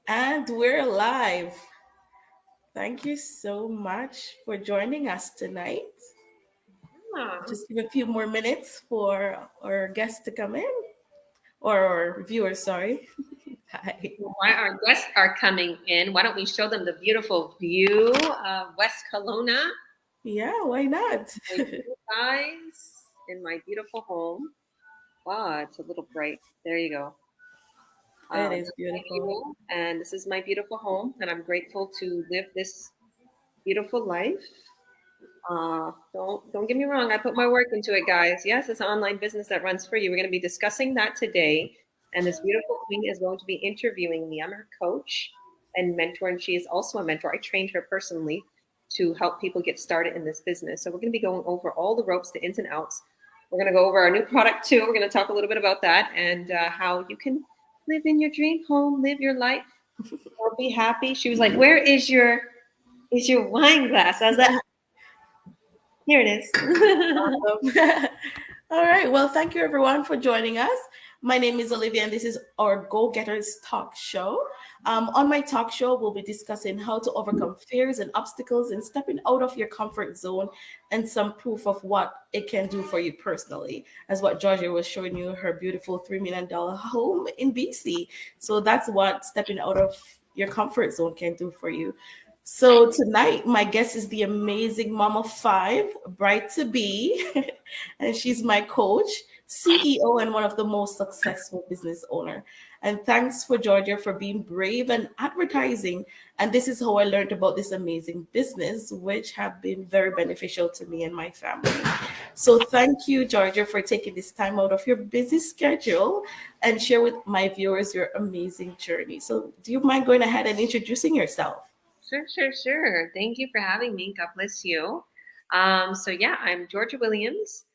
And we're live. Thank you so much for joining us tonight. Ah, Just give a few more minutes for our guests to come in, or our viewers, sorry. Hi. why our guests are coming in, why don't we show them the beautiful view of West Kelowna? Yeah, why not? For you guys in my beautiful home. Wow, it's a little bright. There you go. It This is is my beautiful. view, and this is my beautiful home, and I'm grateful to live this beautiful life. Don't get me wrong. I put my work into it, guys. Yes, it's an online business that runs for you. We're going to be discussing that today, and this beautiful queen is going to be interviewing me. I'm her coach and mentor, and she is also a mentor. I trained her personally to help people get started in this business. So we're going to be going over all the ropes, the ins and outs. We're going to go over our new product too. We're going to talk a little bit about that and how you can live in your dream home, live your life, be happy. She was like, "Where is your wine glass?" I was like, "Here it is." All right. Well, thank you everyone for joining us. My name is Olivia, and this is our Go Getters Talk Show. On my talk show, we'll be discussing how to overcome fears and obstacles and stepping out of your comfort zone and some proof of what it can do for you personally, as what Georgia was showing you her beautiful $3 million home in BC. So that's what stepping out of your comfort zone can do for you. So tonight, my guest is the amazing Mama Five, Bright to Be, and she's my coach, CEO, and one of the most successful business owner. And thanks for Georgia for being brave and advertising. And this is how I learned about this amazing business, which have been very beneficial to me and my family. So thank you, Georgia, for taking this time out of your busy schedule and share with my viewers your amazing journey. So do you mind going ahead and introducing yourself? Sure, sure, sure. Thank you for having me. God bless you. So yeah, I'm Georgia Williams.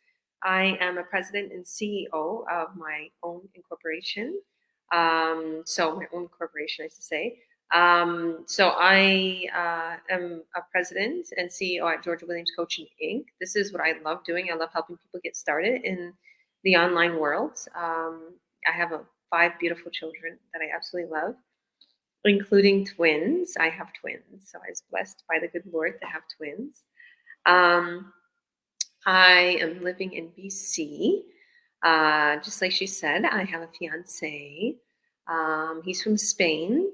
I am a president and CEO of my own incorporation. So my own corporation, I should say. So I am a president and CEO at Georgia Williams Coaching Inc. This is what I love doing. I love helping people get started in the online world. I have five beautiful children that I absolutely love, including twins. I have twins, so I was blessed by the good Lord to have twins. Um, I am living in BC. Just like she said, I have a fiance. He's from Spain.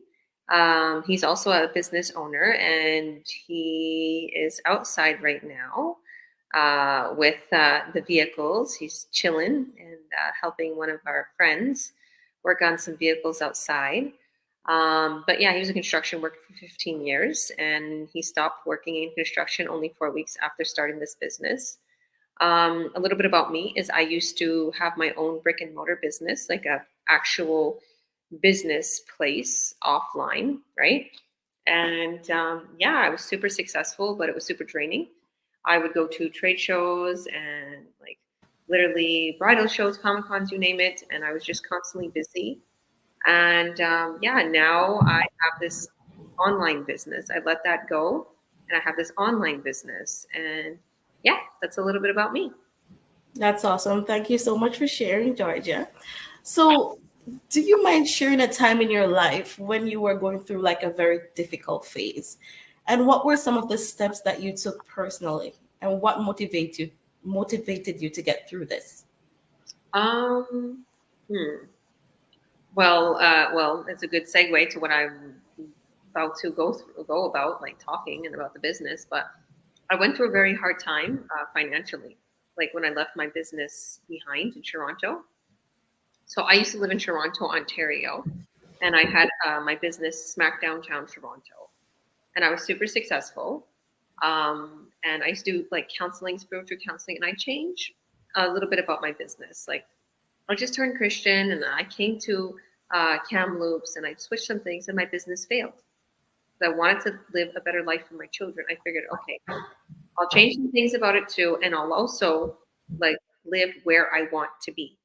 He's also a business owner, and he is outside right now with the vehicles. He's chilling and helping one of our friends work on some vehicles outside. But yeah, he was in construction, worked for 15 years, and he stopped working in construction only 4 weeks after starting this business. A little bit about me is I used to have my own brick and mortar business, like a actual business place offline, right? And yeah, I was super successful, but it was super draining. I would go to trade shows and like literally bridal shows, comic cons, you name it, and I was just constantly busy. And yeah, now I have this online business. I let that go, and I have this online business. And yeah, that's a little bit about me. That's awesome. Thank you so much for sharing, Georgia. So, do you mind sharing a time in your life when you were going through like a very difficult phase? And what were some of the steps that you took personally? And what motivated you to get through this? Um, hmm. Well, it's a good segue to what I'm about to go about, like talking and about the business. But I went through a very hard time financially, like when I left my business behind in Toronto. So I used to live in Toronto, Ontario, and I had my business smack downtown Toronto, and I was super successful. And I used to do like counseling, spiritual counseling, and I changed a little bit about my business. Like I just turned Christian, and I came to Kamloops, and I switched some things, and my business failed. So I wanted to live a better life for my children. I figured, okay, I'll change some things about it too, and I'll also like live where I want to be.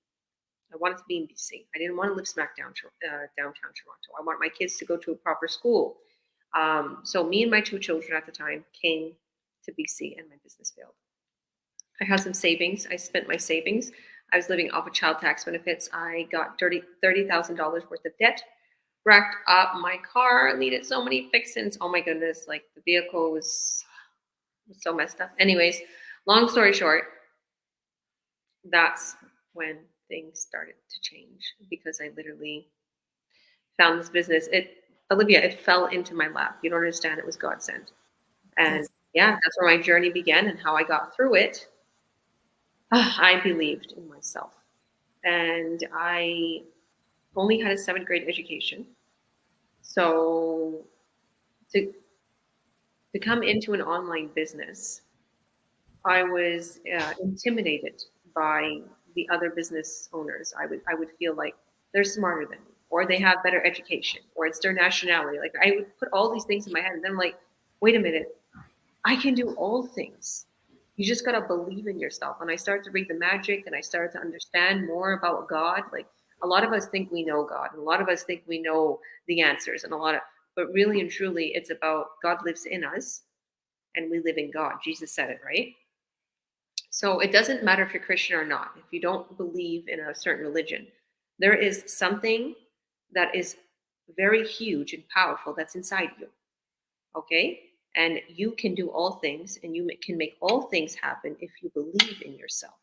I wanted to be in BC. I didn't want to live smack downtown Toronto. I want my kids to go to a proper school. So me and my two children at the time came to BC, and my business failed. I had some savings. I spent my savings. I was living off of child tax benefits. I got $30,000 worth of debt wrecked up. My car needed so many fixings. Oh my goodness, like the vehicle was so messed up. Anyways, long story short, that's when things started to change because I literally found this business. Olivia, it fell into my lap. You don't understand. It was God sent. And That's yeah, that's where my journey began and how I got through it. I believed in myself. And I only had a seventh grade education. So to, to come into an online business, I was intimidated by the other business owners. I would feel like they're smarter than me, or they have better education, or it's their nationality. Like I would put all these things in my head, and then I'm like, wait a minute, I can do all things. You just gotta believe in yourself. And I started to read the magic, and I started to understand more about God. Like a lot of us think we know God, and a lot of us think we know the answers, and but really and truly, it's about God lives in us, and we live in God. Jesus said it, right? So it doesn't matter if you're Christian or not. If you don't believe in a certain religion, there is something that is very huge and powerful that's inside you. Okay? And you can do all things and you can make all things happen if you believe in yourself.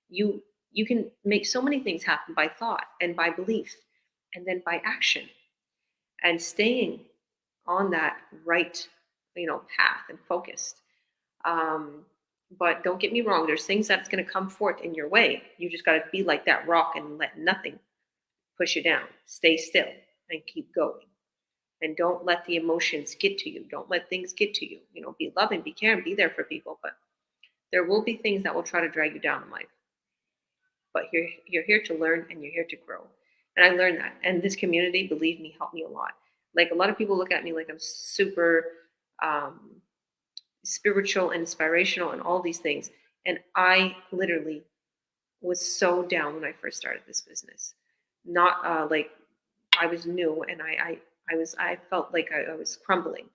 You you can make so many things happen by thought and by belief and then by action and staying on that right, path and focused. Um, but don't get me wrong, there's things that's going to come forth in your way. You just got to be like that rock and let nothing push you down. Stay still and keep going. And don't let the emotions get to you. Don't let things get to you. Be loving, be caring, be there for people. But there will be things that will try to drag you down in life. But you're here to learn and you're here to grow. And I learned that. And this community, believe me, helped me a lot. Like a lot of people look at me like I'm super um, spiritual and inspirational and all these things. And I literally was so down when I first started this business. Not like I was new and I felt like I was crumbling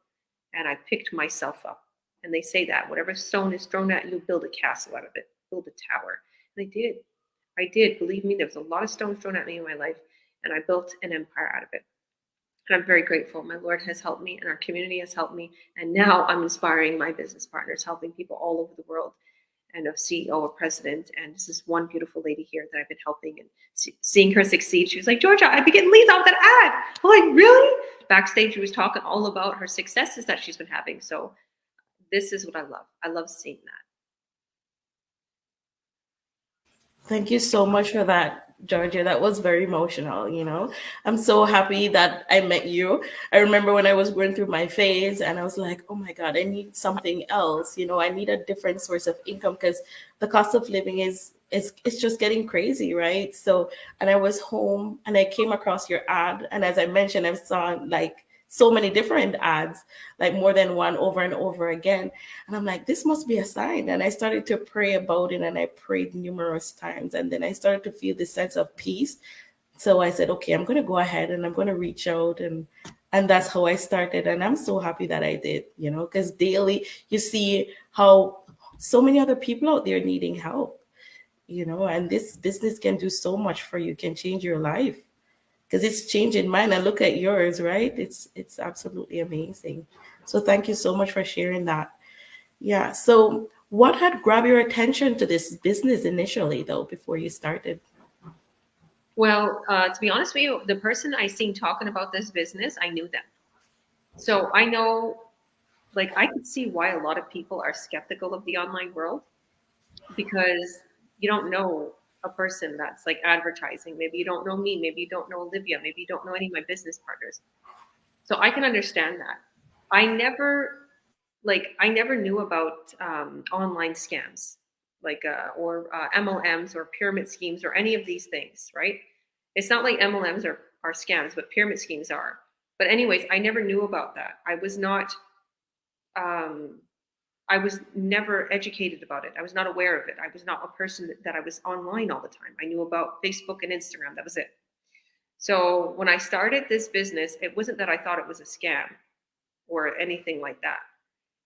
and I picked myself up. And they say that whatever stone is thrown at you, build a castle out of it, build a tower. And I did. I did. Believe me, there was a lot of stones thrown at me in my life, and I built an empire out of it. And I'm very grateful. My Lord has helped me, and our community has helped me. And now I'm inspiring my business partners, helping people all over the world, and a CEO, a president. And this is one beautiful lady here that I've been helping and seeing her succeed. She was like, Georgia, I've been getting leads off that ad. I'm like, really? Backstage, she was talking all about her successes that she's been having. So this is what I love. I love seeing that. Thank you so much for that, Georgia. That was very emotional. I'm so happy that I met you. I remember when I was going through my phase and I was like, oh my God, I need something else. I need a different source of income because the cost of living is it's just getting crazy, right? So, and I was home and I came across your ad. And as I mentioned, I saw like so many different ads, like more than one over and over again. And I'm like, this must be a sign. And I started to pray about it and I prayed numerous times. And then I started to feel this sense of peace. So I said, okay, I'm going to go ahead and I'm going to reach out. And that's how I started. And I'm so happy that I did, because daily you see how so many other people out there needing help, and this business can do so much for you, can change your life because it's changing mine. And look at yours, right? It's absolutely amazing. So thank you so much for sharing that. Yeah. So what had grabbed your attention to this business initially, though, before you started? Well, to be honest with you, the person I seen talking about this business, I knew them. So I know, like, I could see why a lot of people are skeptical of the online world because you don't know a person that's like advertising. Maybe you don't know me. Maybe you don't know Olivia. Maybe you don't know any of my business partners. So I can understand that. I never I never knew about online scams or MLMs or pyramid schemes or any of these things, right? It's not like MLMs are scams, but pyramid schemes are. But anyways, I never knew about that. Um, I was never educated about it. I was not aware of it. I was not a person that I was online all the time. I knew about Facebook and Instagram. That was it. So when I started this business, it wasn't that I thought it was a scam or anything like that.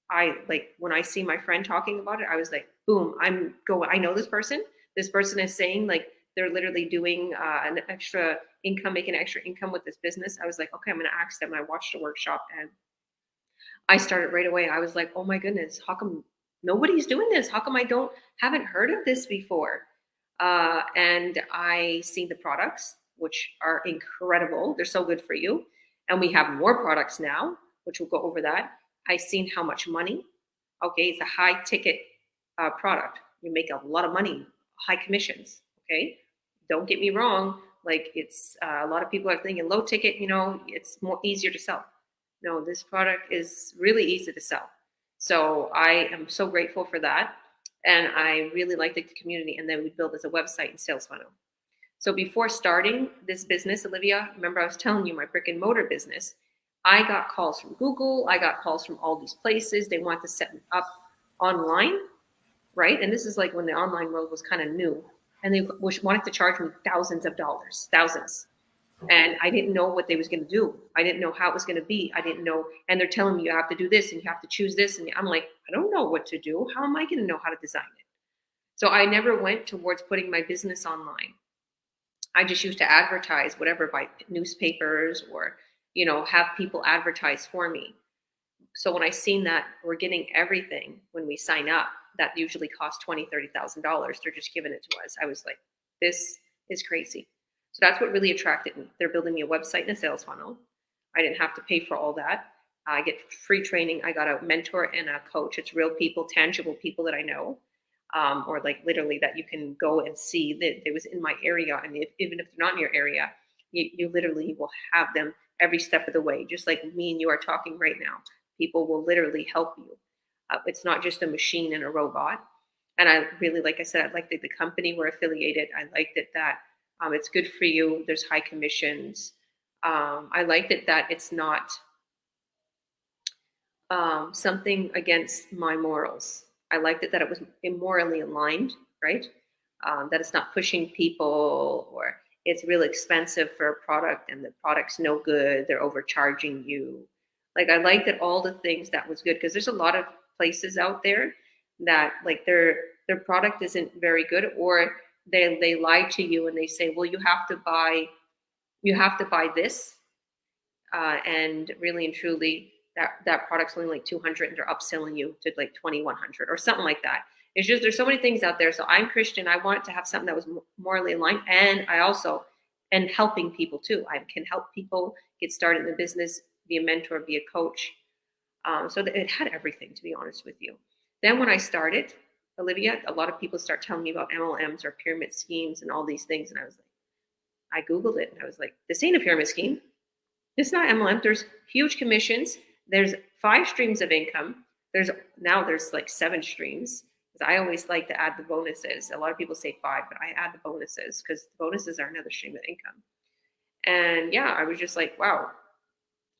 I like when I see my friend talking about it, I was like, boom, I know this person. This person is saying like they're literally doing an extra income, making extra income with this business. I was like, okay, I'm going to ask them. I watched a workshop and I started right away. I was like, oh my goodness, how come nobody's doing this? How come I don't haven't heard of this before? And I see the products, which are incredible. They're so good for you. And we have more products now, which we'll go over that. I seen how much money. Okay, it's a high ticket product. You make a lot of money, high commissions. Okay, don't get me wrong. Like it's a lot of people are thinking low ticket. It's more easier to sell. No, this product is really easy to sell. So I am so grateful for that. And I really liked the community. And then we built as a website and sales funnel. So before starting this business, Olivia, remember I was telling you my brick and mortar business. I got calls from Google. I got calls from all these places. They want to set me up online, right? And this is like when the online world was kind of new. And they wanted to charge me thousands of dollars, thousands. And I didn't know what they was going to do. I didn't know how it was going to be. I didn't know. And they're telling me you have to do this and you have to choose this. And I'm like, I don't know what to do. How am I going to know how to design it? So I never went towards putting my business online. I just used to advertise whatever by newspapers or, have people advertise for me. So when I seen that we're getting everything when we sign up, that usually costs $20,000, $30,000. They're just giving it to us. I was like, this is crazy. So that's what really attracted me. They're building me a website and a sales funnel. I didn't have to pay for all that. I get free training. I got a mentor and a coach. It's real people, tangible people that I know, or like literally that you can go and see that it was in my area. And even if they're not in your area, you literally will have them every step of the way, just like me and you are talking right now. People will literally help you. It's not just a machine and a robot. And I really, like I said, I liked that the company were affiliated. I liked it that it's good for you. There's high commissions. I liked it that it's not something against my morals. I liked it that it was immorally aligned, right? That it's not pushing people or it's really expensive for a product and the product's no good. They're overcharging you. Like I liked that all the things that was good because there's a lot of places out there that like their product isn't very good or they lie to you and they say, well, you have to buy this, and really and truly that product's only like 200 and they're upselling you to like 2100 or something like that. It's just there's so many things out there. So I'm Christian. I wanted to have something that was morally aligned, and I also and helping people too. I can help people get started in the business, be a mentor, be a coach. So it had everything, to be honest with you. Then when I started, Olivia, a lot of people start telling me about MLMs or pyramid schemes and all these things, and I was like, I googled it and I was like, this ain't a pyramid scheme. It's not MLM. There's huge commissions. There's 5 streams of income. There's like 7 streams. I always like to add the bonuses. A lot of people say 5, but I add the bonuses because the bonuses are another stream of income. And yeah, I was just like, wow,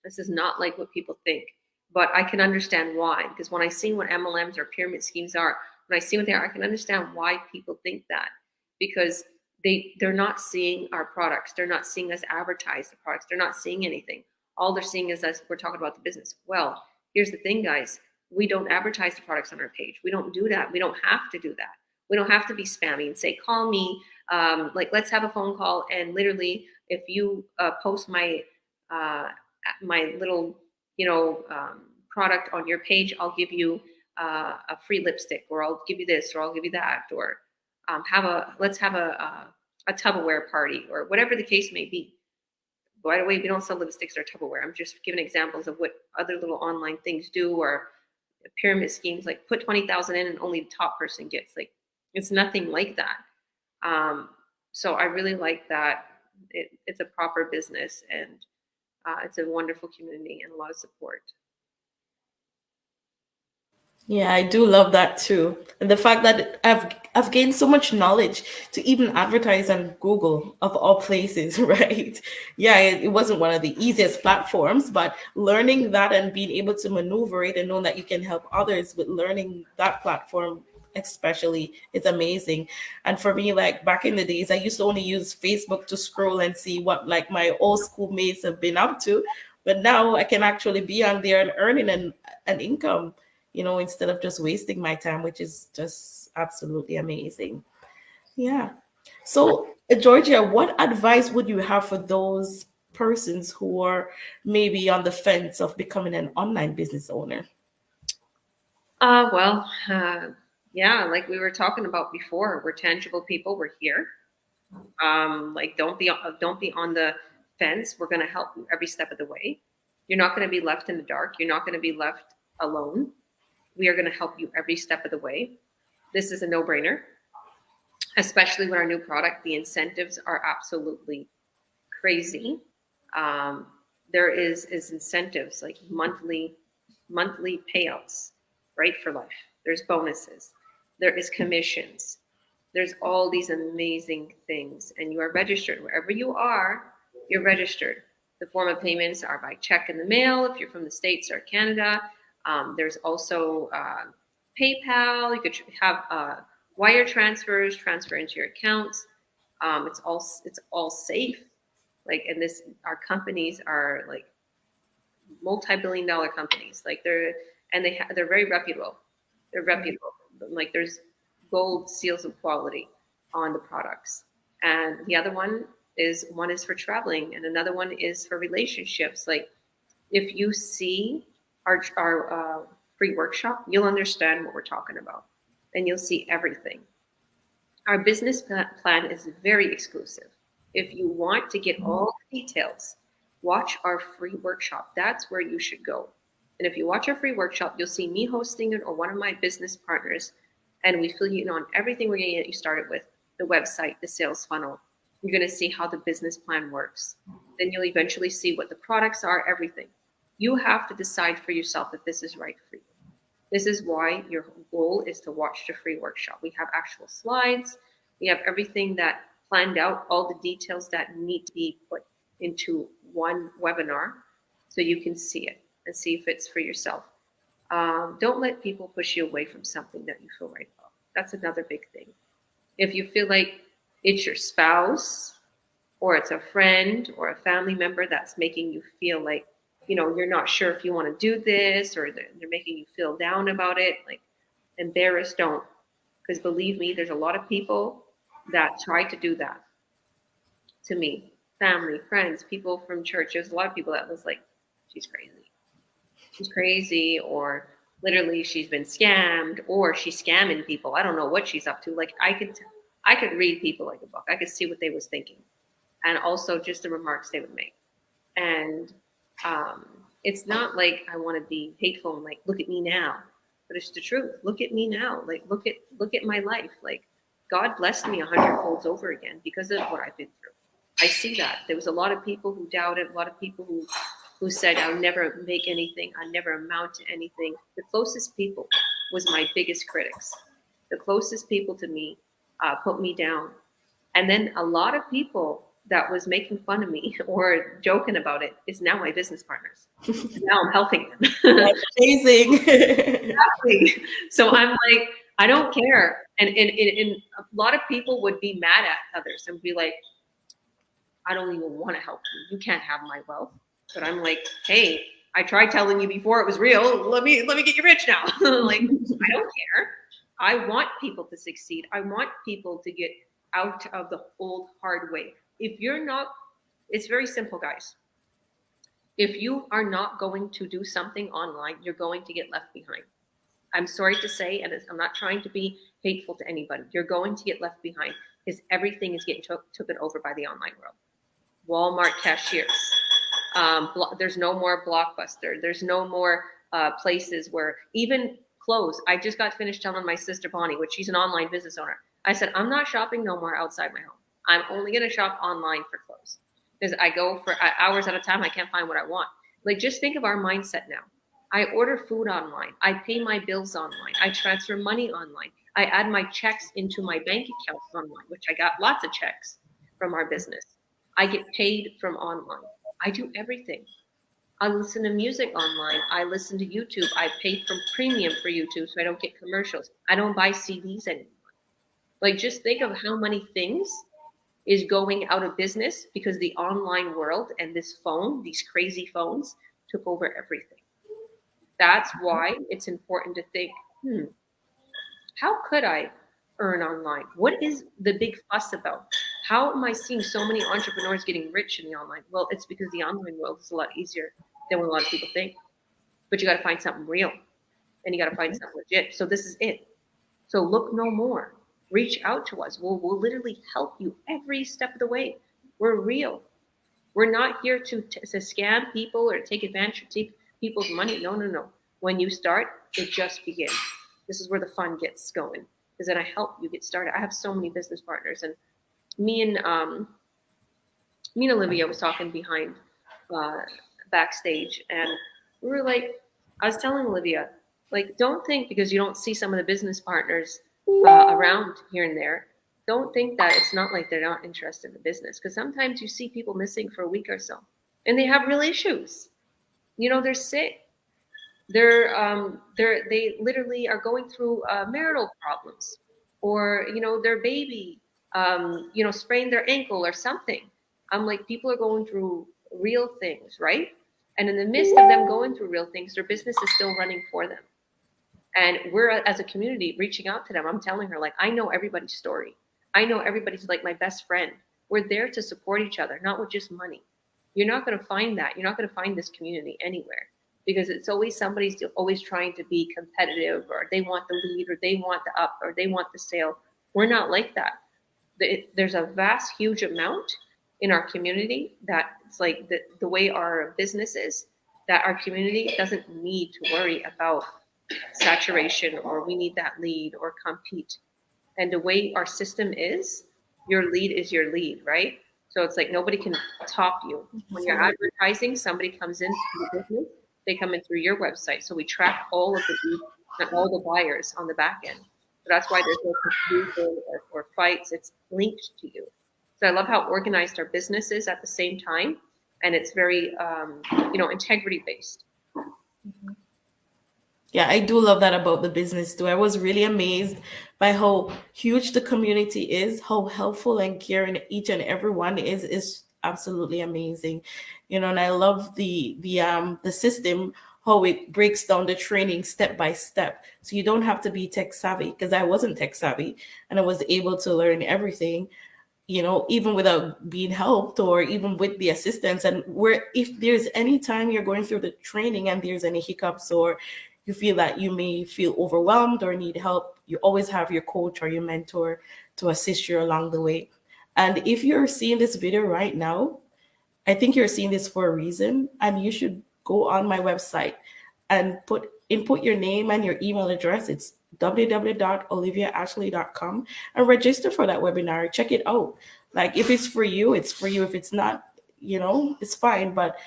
this is not like what people think. But I can understand why. Because when I see what MLMs or pyramid schemes are, when I see what they are, I can understand why people think that. Because they're not seeing our products. They're not seeing us advertise the products. They're not seeing anything. All they're seeing is us, we're talking about the business. Well, here's the thing, guys. We don't advertise the products on our page. We don't do that. We don't have to do that. We don't have to be spammy and say, call me, like let's have a phone call. And literally, if you post my little, product on your page, I'll give you a free lipstick, or I'll give you this, or I'll give you that, or let's have a Tupperware party, or whatever the case may be. By the way, we don't sell lipsticks or Tupperware. I'm just giving examples of what other little online things do, or pyramid schemes, like put 20,000 in and only the top person gets. Like it's nothing like that. So I really like that it's a proper business, and it's a wonderful community and a lot of support. Yeah, I do love that too. And the fact that I've gained so much knowledge to even advertise on Google of all places, right? Yeah, it wasn't one of the easiest platforms, but learning that and being able to maneuver it and knowing that you can help others with learning that platform especially is amazing. And for me, like back in the days, I used to only use Facebook to scroll and see what like my old schoolmates have been up to. But now I can actually be on there and earning an income, instead of just wasting my time, which is just absolutely amazing. Yeah. So, Georgia, what advice would you have for those persons who are maybe on the fence of becoming an online business owner? Well, yeah, like we were talking about before, we're tangible people. We're here. Like don't be on the fence. We're going to help you every step of the way. You're not going to be left in the dark. You're not going to be left alone. We are going to help you every step of the way. This is a no-brainer, especially with our new product. The incentives are absolutely crazy. Um, there is incentives like monthly payouts, right, for life. There's bonuses. There is commissions. There's all these amazing things, and you are registered wherever you are. You're registered. The form of payments are by check in the mail if you're from the States or Canada. There's also PayPal. You could have wire transfers, transfer into your accounts. It's all safe. Like, and this, our companies are like multi-billion-dollar companies. Like they're very reputable. They're reputable. Like there's gold seals of quality on the products. And the other one is for traveling, and another one is for relationships. Like if you see our free workshop, you'll understand what we're talking about, and you'll see everything. Our business plan is very exclusive. If you want to get all the details, watch our free workshop. That's where you should go. And if you watch our free workshop, you'll see me hosting it or one of my business partners, and we fill you in on everything we're going to get you started with: the website, the sales funnel. You're going to see how the business plan works. Then you'll eventually see what the products are, everything. You have to decide for yourself if this is right for you. This is why your goal is to watch the free workshop. We have actual slides. We have everything that planned out, all the details that need to be put into one webinar so you can see it and see if it's for yourself. Don't let people push you away from something that you feel right about. That's another big thing. If you feel like it's your spouse or it's a friend or a family member that's making you feel like, you're not sure if you want to do this, or they're making you feel down about it, like embarrassed, don't. Because believe me, there's a lot of people that try to do that to me. Family, friends, people from church. There's a lot of people that was like, she's crazy. She's crazy, or literally she's been scammed, or she's scamming people. I don't know what she's up to. Like I could read people like a book. I could see what they was thinking, and also just the remarks they would make. And um, it's not like I want to be hateful and like, look at me now, but it's the truth. Look at me now. Like look at my life. Like God blessed me 100 folds over again because of what I've been through. I see that there was a lot of people who doubted, a lot of people who said I'll never make anything, I'll never amount to anything. The closest people was my biggest critics. The closest people to me put me down. And then a lot of people that was making fun of me or joking about it is now my business partners. Now I'm helping them. That's amazing. Exactly. So I'm like, I don't care. And a lot of people would be mad at others and be like, I don't even want to help you. You can't have my wealth. But I'm like, hey, I tried telling you before it was real. Let me get you rich now. Like, I don't care. I want people to succeed. I want people to get out of the old hard way. If you're not, it's very simple, guys. If you are not going to do something online, you're going to get left behind. I'm sorry to say, and I'm not trying to be hateful to anybody. You're going to get left behind because everything is getting taken over by the online world. Walmart cashiers. There's no more Blockbuster. There's no more places where even clothes. I just got finished telling my sister Bonnie, which she's an online business owner. I said, I'm not shopping no more outside my home. I'm only going to shop online for clothes because I go for hours at a time. I can't find what I want. Like, just think of our mindset now. I order food online. I pay my bills online. I transfer money online. I add my checks into my bank account online, which I got lots of checks from our business. I get paid from online. I do everything. I listen to music online. I listen to YouTube. I pay from premium for YouTube so I don't get commercials. I don't buy CDs anymore. Like, just think of how many things is going out of business because the online world and this phone, these crazy phones, took over everything. That's why it's important to think, how could I earn online? What is the big fuss about? How am I seeing so many entrepreneurs getting rich in the online? Well, it's because the online world is a lot easier than what a lot of people think. But you got to find something real, and you got to find something legit. So this is it. So look no more. Reach out to us. We'll literally help you every step of the way. We're real. We're not here to scam people or take advantage of people's money. No, no, no. When you start, it just begins. This is where the fun gets going. Because then I help you get started. I have so many business partners, and me and um, me and Olivia was talking behind uh, backstage, and we were like, I was telling Olivia, like, don't think because you don't see some of the business partners around here and there, don't think that it's not like they're not interested in the business. Because sometimes you see people missing for a week or so, and they have real issues. You know, they're sick. They literally are going through marital problems, or their baby sprained their ankle or something. I'm like, people are going through real things, right? And in the midst of them going through real things, their business is still running for them. And we're, as a community, reaching out to them. I'm telling her, like, I know everybody's story. I know everybody's like my best friend. We're there to support each other, not with just money. You're not going to find that. You're not going to find this community anywhere, because it's always somebody's always trying to be competitive, or they want the lead, or they want the up, or they want the sale. We're not like that. There's a vast, huge amount in our community that it's like the way our business is, that our community doesn't need to worry about saturation, or we need that lead or compete. And the way our system is, your lead is your lead, right? So it's like nobody can top you. When you're advertising, somebody comes into the business, they come in through your website. So we track all of the leads and all the buyers on the back end. So that's why there's no confusion or fights. It's linked to you. So I love how organized our business is at the same time, and it's very integrity based. Yeah, I do love that about the business too. I was really amazed by how huge the community is, how helpful and caring each and every one is absolutely amazing. And I love the system, how it breaks down the training step by step. So you don't have to be tech savvy, because I wasn't tech savvy and I was able to learn everything, even without being helped or even with the assistance. And where if there's any time you're going through the training and there's any hiccups, or you feel that you may feel overwhelmed or need help, you always have your coach or your mentor to assist you along the way. And if you're seeing this video right now, I think you're seeing this for a reason, and you should go on my website and input your name and your email address. It's www.oliviaashley.com, and register for that webinar. Check it out. Like, if it's for you, it's for you. If it's not, it's fine. But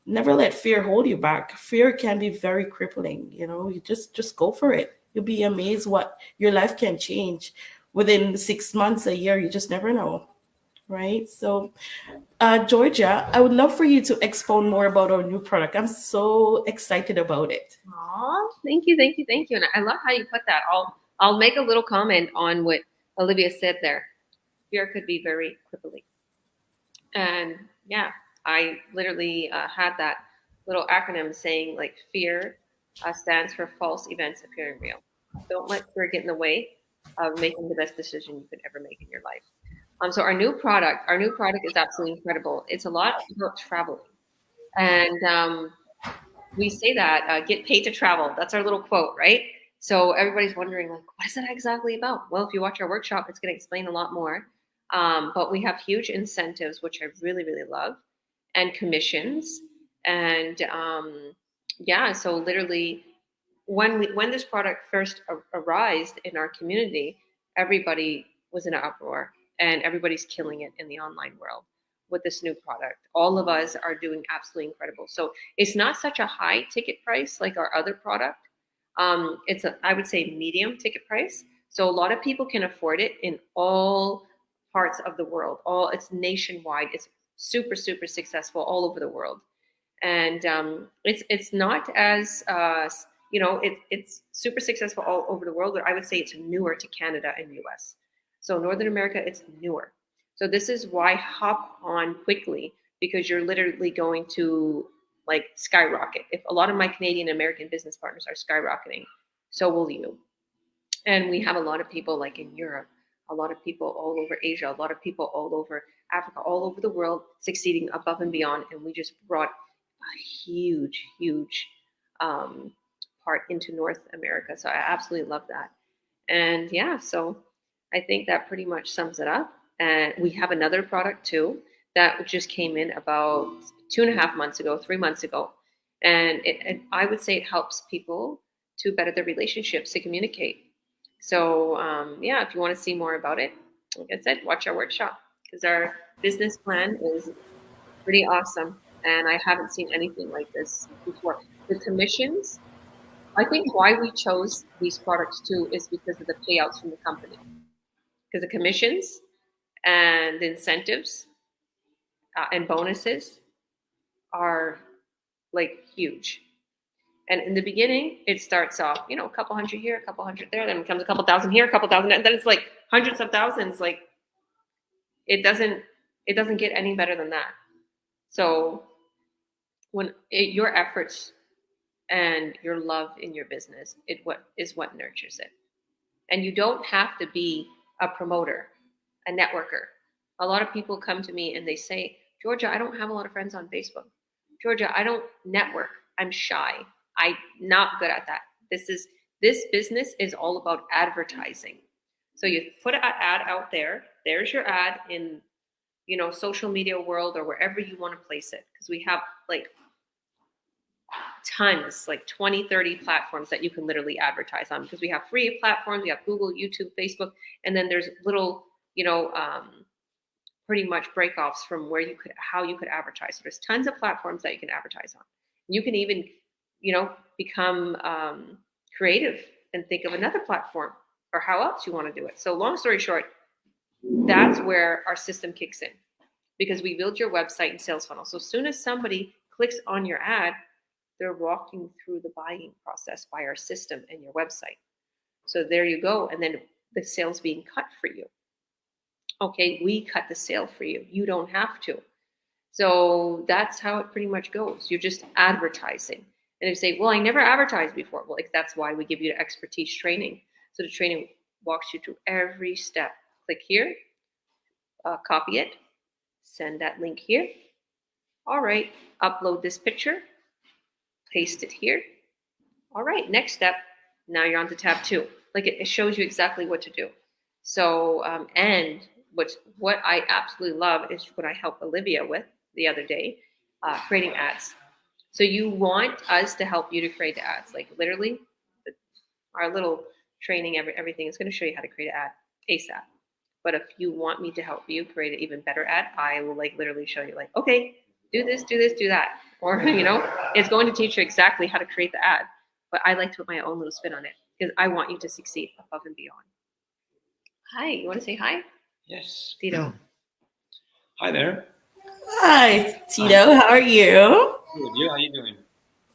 never let fear hold you back. Fear can be very crippling. You just go for it. You'll be amazed what your life can change within 6 months, a year. You just never know, right? So, Georgia, I would love for you to expound more about our new product. I'm so excited about it. Aw, thank you, thank you, thank you. And I love how you put that. I'll make a little comment on what Olivia said there. Fear could be very crippling. And yeah, I literally had that little acronym saying, like, fear stands for false events appearing real. Don't let fear get in the way of making the best decision you could ever make in your life. So our new product is absolutely incredible. It's a lot about traveling, and we say that get paid to travel. That's our little quote, right? So everybody's wondering, like, what is that exactly about? Well, if you watch our workshop, it's going to explain a lot more. But we have huge incentives, which I really, really love, and commissions. And yeah, so literally, when this product first arose in our community, everybody was in an uproar, and everybody's killing it in the online world with this new product. All of us are doing absolutely incredible. So it's not such a high ticket price like our other product. It's I would say medium ticket price. So a lot of people can afford it in all parts of the world. It's nationwide. It's super, super successful all over the world. And it's not as it's super successful all over the world, but I would say it's newer to Canada and US. So Northern America, it's newer. So this is why hop on quickly, because you're literally going to, like, skyrocket. If a lot of my Canadian American business partners are skyrocketing, so will you. And we have a lot of people like in Europe, a lot of people all over Asia, a lot of people all over Africa, all over the world succeeding above and beyond. And we just brought a huge, huge um, part into North America. So I absolutely love that. And yeah, so I think that pretty much sums it up. And we have another product too that just came in about 2.5 months ago, 3 months ago. And I would say it helps people to better their relationships, to communicate. So yeah, if you want to see more about it, like I said, watch our workshop because our business plan is pretty awesome. And I haven't seen anything like this before. The commissions, I think why we chose these products too is because of the payouts from the company. Because the commissions and the incentives and bonuses are like huge. And in the beginning, it starts off, a couple hundred here, a couple hundred there, then it becomes a couple thousand here, a couple thousand, and then it's like hundreds of thousands. Like it doesn't, it doesn't get any better than that. So your efforts and your love in your business, what nurtures it. And you don't have to be a promoter, a networker. A lot of people come to me and they say, Georgia, I don't have a lot of friends on Facebook. Georgia, I don't network. I'm shy. I'm not good at that. This business is all about advertising. So you put an ad out there. There's your ad in, social media world or wherever you want to place it. Because we have like tons, like 20, 30 platforms that you can literally advertise on because we have free platforms. We have Google, YouTube, Facebook, and then there's little, pretty much breakoffs from how you could advertise. So there's tons of platforms that you can advertise on. You can even, become creative and think of another platform or how else you want to do it. So long story short, that's where our system kicks in because we build your website and sales funnel. So as soon as somebody clicks on your ad, they're walking through the buying process by our system and your website. So there you go. And then the sale's being cut for you. Okay, we cut the sale for you. You don't have to. So that's how it pretty much goes. You're just advertising. And if you say, well, I never advertised before. Well, that's why we give you the expertise training. So the training walks you through every step. Click here, copy it, send that link here. All right, upload this picture, paste it here. All right, next step. Now you're on to tab 2. Like it shows you exactly what to do. So, and what I absolutely love is what I helped Olivia with the other day, creating ads. So you want us to help you to create the ads. Like literally, our little training, everything is going to show you how to create an ad ASAP. But if you want me to help you create an even better ad, I will like literally show you like, okay, do this, do this, do that. Or, it's going to teach you exactly how to create the ad. But I like to put my own little spin on it because I want you to succeed above and beyond. Hi, you want to say hi? Yes. Tito. Hi there. Hi, Tito. How are you? Good. You, how you doing?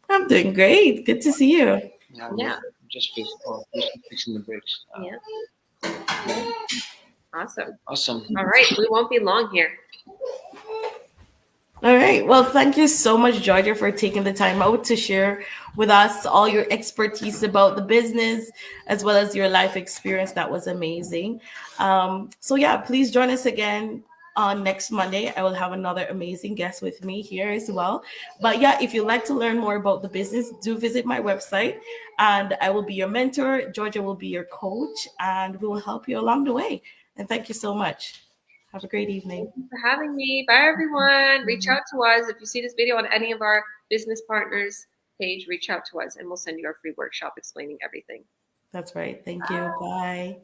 I'm doing great. Good to see you. Yeah. Just fixing the brakes. Yeah. Awesome. Awesome. All right, we won't be long here. All right. Well, thank you so much, Georgia, for taking the time out to share with us all your expertise about the business as well as your life experience. That was amazing. So, yeah, please join us again on next Monday. I will have another amazing guest with me here as well. But, yeah, if you'd like to learn more about the business, do visit my website and I will be your mentor. Georgia will be your coach and we will help you along the way. And thank you so much. Have a great evening. Thank you for having me. Bye, everyone. Reach out to us. If you see this video on any of our business partners page, reach out to us and we'll send you our free workshop explaining everything. That's right. Thank you. Bye.